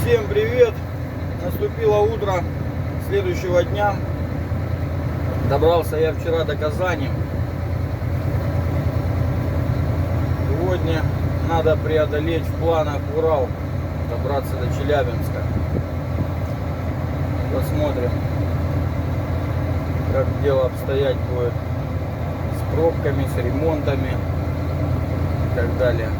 Всем привет! Наступило утро следующего дня. Добрался я вчера до Казани. Сегодня надо преодолеть в планах Урал, добраться до Челябинска. Посмотрим, как дело обстоять будет с пробками, с ремонтами и так далее.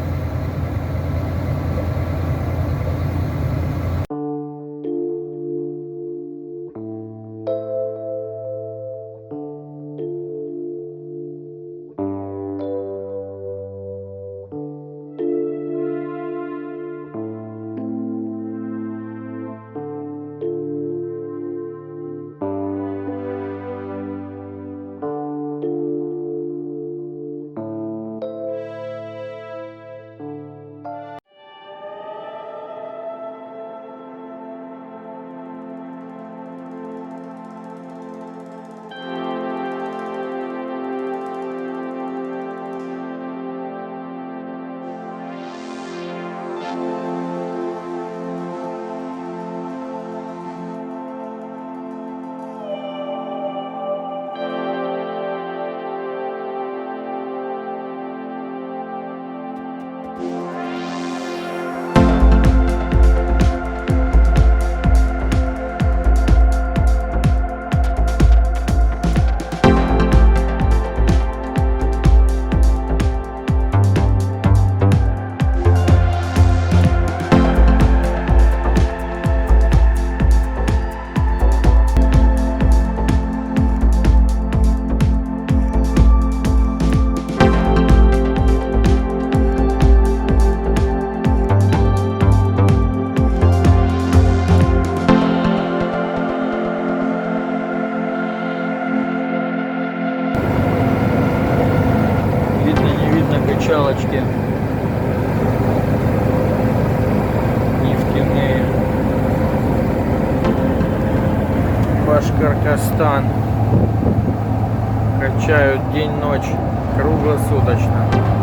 Качалочки нефтяные. Башкортостан. Качают день-ночь, круглосуточно.